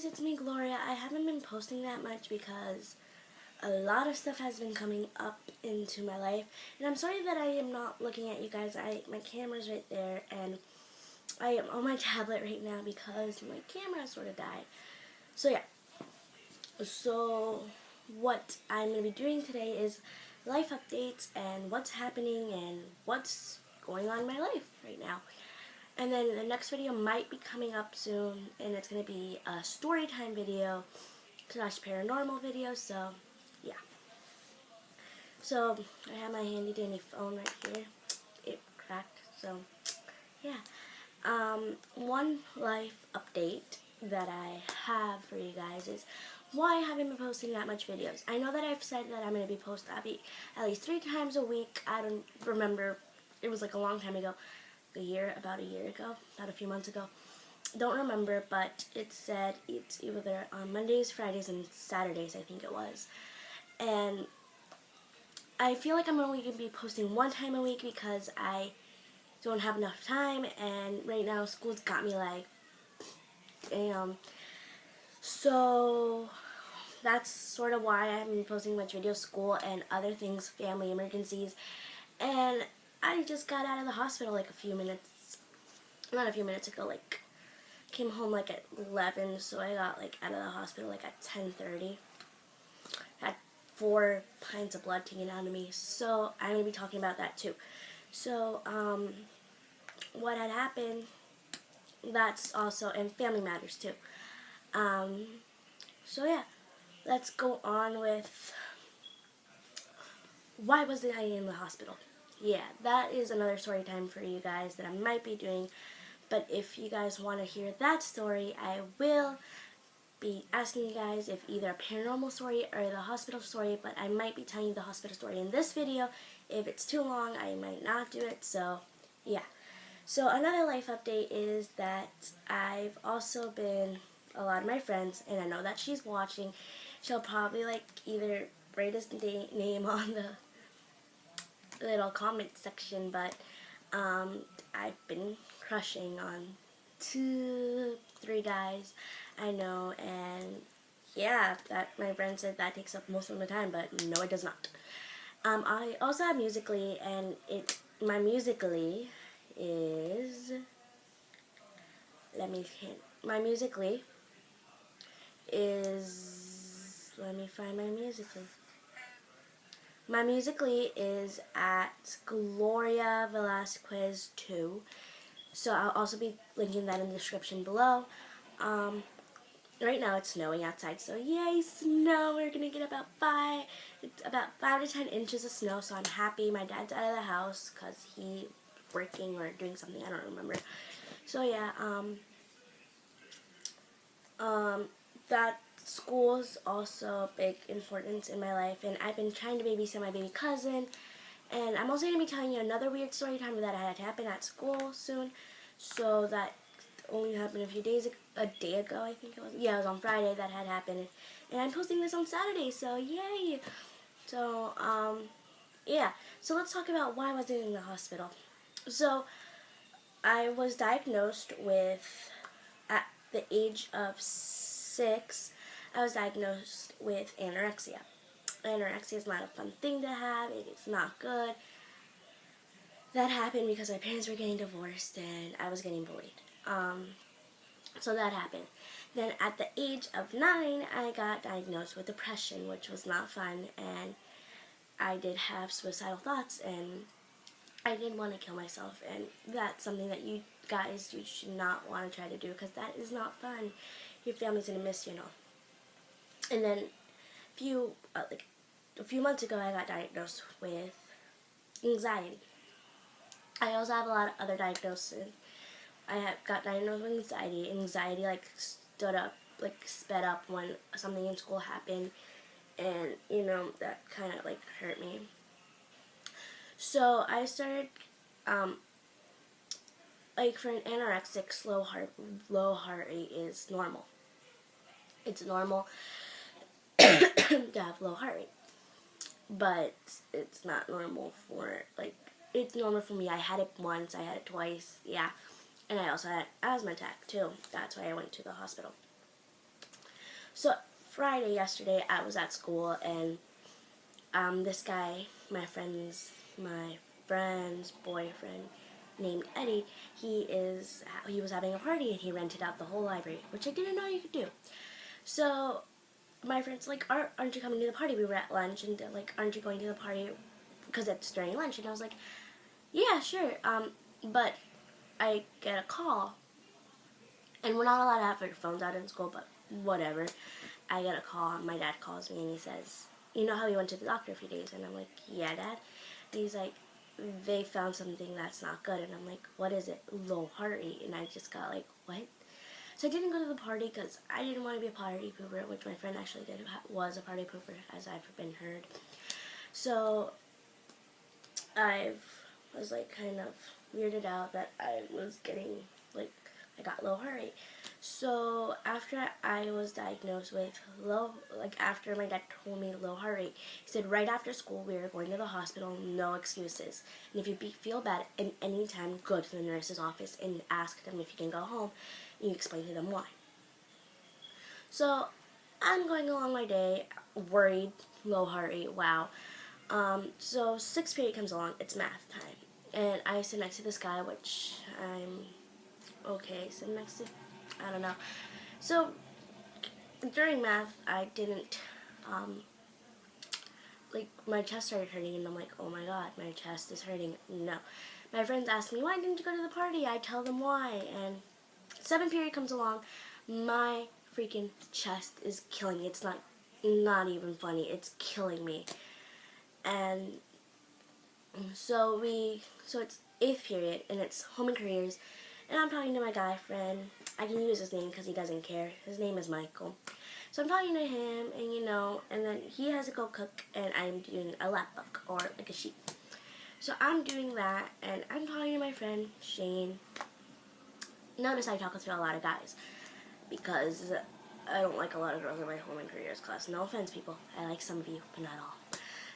guys, it's me, Gloria. I haven't been posting that much because a lot of stuff has been coming up into my life, and I'm sorry that I am not looking at you guys. My camera's right there, and I am on my tablet right now because my camera sort of died. So yeah, so what I'm going to be doing today is life updates and what's happening and what's going on in my life right now. And then the next video might be coming up soon, and it's going to be a story time video / paranormal video, so yeah. So I have my handy dandy phone right here. It cracked, so yeah. One life update that I have for you guys is why I haven't been posting that much videos. I know that I've said that I'm going to be posting at least 3 times a week. I don't remember. It was like a long time ago. About a year ago, not a few months ago. Don't remember, but it said it's either on Mondays, Fridays, and Saturdays, I think it was. And I feel like I'm only going to be posting 1 time a week because I don't have enough time, and right now school's got me like, damn. So that's sort of why I haven't been posting much videos, school and other things, family emergencies. And I just got out of the hospital like not a few minutes ago, like came home like at 11, so I got like out of the hospital like at 10:30. Had 4 pints of blood taken out of me, so I'm going to be talking about that too. So, what had happened, that's also, and family matters too. So yeah, let's go on with why was I in the hospital? Yeah, that is another story time for you guys that I might be doing. But if you guys want to hear that story, I will be asking you guys if either a paranormal story or the hospital story, but I might be telling you the hospital story in this video. If it's too long, I might not do it, so yeah. So another life update is that I've also been, a lot of my friends, and I know that she's watching, she'll probably like either write his name on the little comment section, but I've been crushing on 2, 3 guys I know, and yeah, that my friend said that takes up most of my time, but no, it does not. I also have Musical.ly, and my Musical.ly is, my Musical.ly is, let me find my Musical.ly. My Musical.ly is at Gloria Velasquez 2. So I'll also be linking that in the description below. Right now it's snowing outside, so yay, snow! We're gonna get about 5 to 10 inches of snow, so I'm happy. My dad's out of the house because he's working or doing something, I don't remember. So yeah, that school's also big importance in my life, and I've been trying to babysit my baby cousin, and I'm also going to be telling you another weird story time that had happened at school soon. So that only happened a day ago, I think it was. Yeah, it was on Friday that had happened, and I'm posting this on Saturday, so yay! So, yeah, so let's talk about why I was in the hospital. So, I was diagnosed with, at the age of 6, I was diagnosed with anorexia. Anorexia is not a fun thing to have. It is not good. That happened because my parents were getting divorced and I was getting bullied. So that happened. Then at the age of 9, I got diagnosed with depression, which was not fun, and I did have suicidal thoughts, and I did want to kill myself, and that's something that you guys, you should not want to try to do, because that is not fun. Your family's going to miss you, And then a few months ago, I got diagnosed with anxiety. I also have a lot of other diagnoses. I got diagnosed with anxiety. Anxiety sped up when something in school happened, and that kind of hurt me. So I started, for an anorexic, low heart rate is normal. It's normal to have low heart rate, but it's not normal for, it's normal for me. I had it once, I had it twice, yeah, and I also had asthma attack too. That's why I went to the hospital. So Friday, yesterday, I was at school, and this guy, my friend's boyfriend, named Eddie, he was having a party, and he rented out the whole library, which I didn't know you could do. So my friend's like, aren't you coming to the party? We were at lunch, and they're like, aren't you going to the party? Because it's during lunch. And I was like, yeah, sure. But I get a call, and we're not allowed to have our phones out in school, but whatever. I get a call, and my dad calls me, and he says, you know how we went to the doctor a few days? And I'm like, yeah, Dad. And he's like, they found something that's not good. And I'm like, what is it? Low heart rate. And I just got like, what? So I didn't go to the party because I didn't want to be a party pooper, which my friend actually was a party pooper, as I've been heard. So I was like kind of weirded out that I was getting, like, I got low heart rate. So after I was diagnosed with after my dad told me low heart rate, he said right after school we were going to the hospital, no excuses. And if you feel bad at any time, go to the nurse's office and ask them if you can go home, and you explain to them why. So I'm going along my day, worried, low heart rate, wow. So sixth period comes along, it's math time. And I sit next to this guy, which I'm okay, sit next to, I don't know. So during math, I didn't, my chest started hurting, and I'm like, oh my god, my chest is hurting. No. My friends ask me, why didn't you go to the party? I tell them why. And seventh period comes along, my freaking chest is killing me. It's not even funny. It's killing me. And so it's eighth period, and it's home and careers, and I'm talking to my guy friend. I can use his name because he doesn't care. His name is Michael. So I'm talking to him, and and then he has to go cook, and I'm doing a lap book, or like a sheet. So I'm doing that, and I'm talking to my friend Shane. Notice I talk to a lot of guys, because I don't like a lot of girls in my home and careers class. No offense, people. I like some of you, but not all.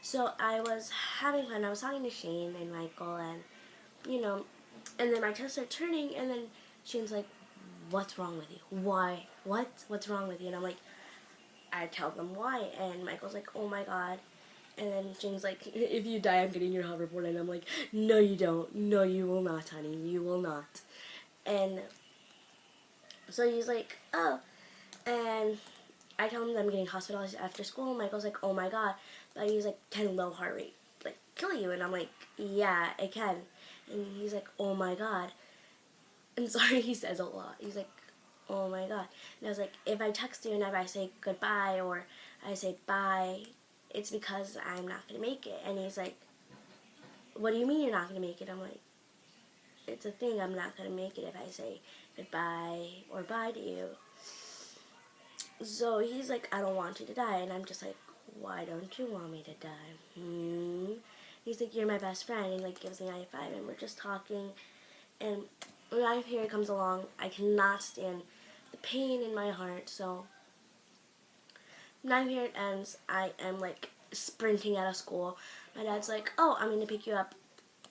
So I was having fun. I was talking to Shane and Michael, and and then my chest started turning, and then Shane's like, what's wrong with you? Why? What's wrong with you? And I'm like, I tell them why, and Michael's like, oh my god. And then Shane's like, if you die, I'm getting your hoverboard. And I'm like, no you don't. No, you will not, honey. You will not. And so he's like, oh. And I tell him that I'm getting hospitalized after school. Michael's like, oh my god. But he's like, can low heart rate like kill you? And I'm like, yeah, it can. And he's like, oh my god. I'm sorry, he says a lot. He's like, oh my god. And I was like, if I text you and if I say goodbye or I say bye, it's because I'm not going to make it. And he's like, what do you mean you're not going to make it? I'm like, it's a thing, I'm not going to make it if I say goodbye or bye to you. So he's like, I don't want you to die. And I'm just like, why don't you want me to die? He's like, you're my best friend. And like gives me a high five, and we're just talking. And when ninth period comes along, I cannot stand the pain in my heart. So ninth period ends, I am like sprinting out of school. My dad's like, oh, I'm going to pick you up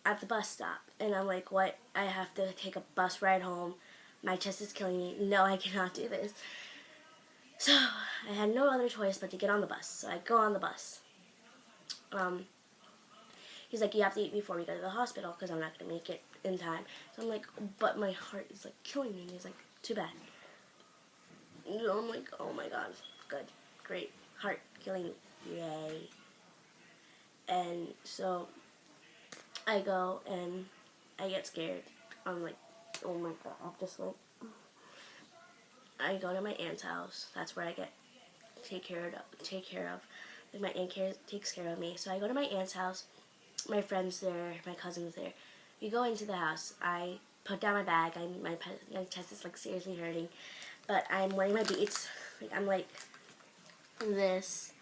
at the bus stop. And I'm like, what? I have to take a bus ride home. My chest is killing me. No, I cannot do this. So I had no other choice but to get on the bus. So I go on the bus. He's like, you have to eat before we go to the hospital because I'm not going to make it in time. So I'm like, but my heart is like killing me. And he's like, too bad. And I'm like, oh my god, good, great, heart killing me, yay. And so I go and I get scared. I'm like, oh my god, I'm just like, I go to my aunt's house. That's where I get take care of. Like my aunt takes care of me. So I go to my aunt's house. My friend's there. My cousin's there. We go into the house. I put down my bag. My chest is like seriously hurting, but I'm wearing my beats. Like I'm like this,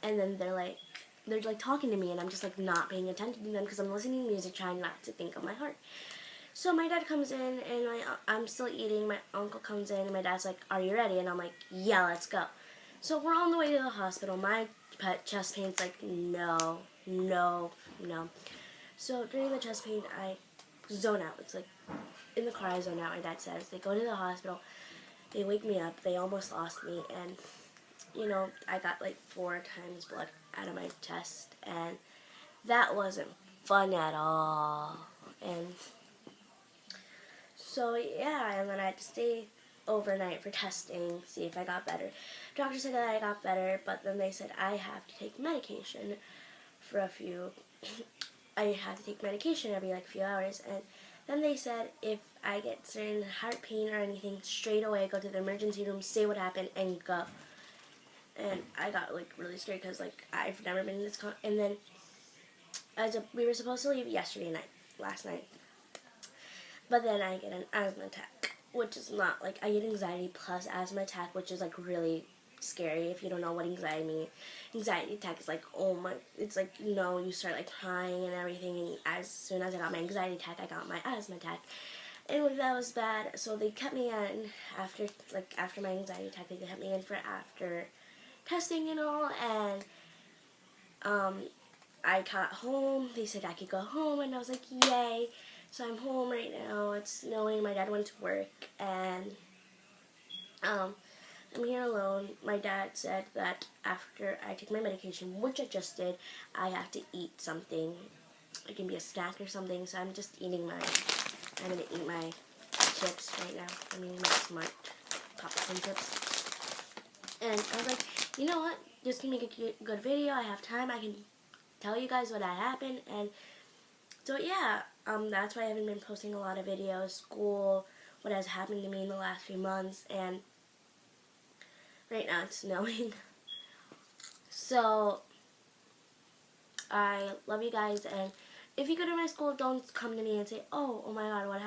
and then they're like talking to me, and I'm just like not paying attention to them because I'm listening to music, trying not to think of my heart. So my dad comes in, and I'm still eating. My uncle comes in, and my dad's like, are you ready? And I'm like, yeah, let's go. So we're on the way to the hospital. My chest pain's like, no. So during the chest pain, I zone out. It's like, in the car I zone out, my dad says. They go to the hospital. They wake me up. They almost lost me. And you know, I got like 4 times blood out of my chest, and that wasn't fun at all. And so yeah, and then I had to stay overnight for testing, see if I got better. Doctor said that I got better, but then they said I have to take medication for a few. I have to take medication every like few hours, and then they said if I get certain heart pain or anything, straight away go to the emergency room, say what happened, and go. And I got like really scared because like I've never been in this and then we were supposed to leave yesterday night, last night, but then I get an asthma attack, which is not like I get anxiety plus asthma attack, which is like really scary if you don't know what anxiety means. Anxiety attack is like, oh my, it's like, you know, you start like crying and everything, and as soon as I got my anxiety attack, I got my asthma attack. And that was bad, so they kept me in after my anxiety attack, they kept me in for after testing and all, and I got home, they said I could go home, and I was like, yay. So I'm home right now, it's snowing, my dad went to work, and I'm here alone. My dad said that after I take my medication, which I just did, I have to eat something. It can be a snack or something, so I'm just eating I'm going to eat my chips right now. I'm eating my Smart popcorn chips. And I was like, you know what, this can make a good video, I have time, I can tell you guys what happened, and so yeah, that's why I haven't been posting a lot of videos, school, what has happened to me in the last few months, and right now it's snowing. So, I love you guys, and if you go to my school, don't come to me and say, oh my god, what happened?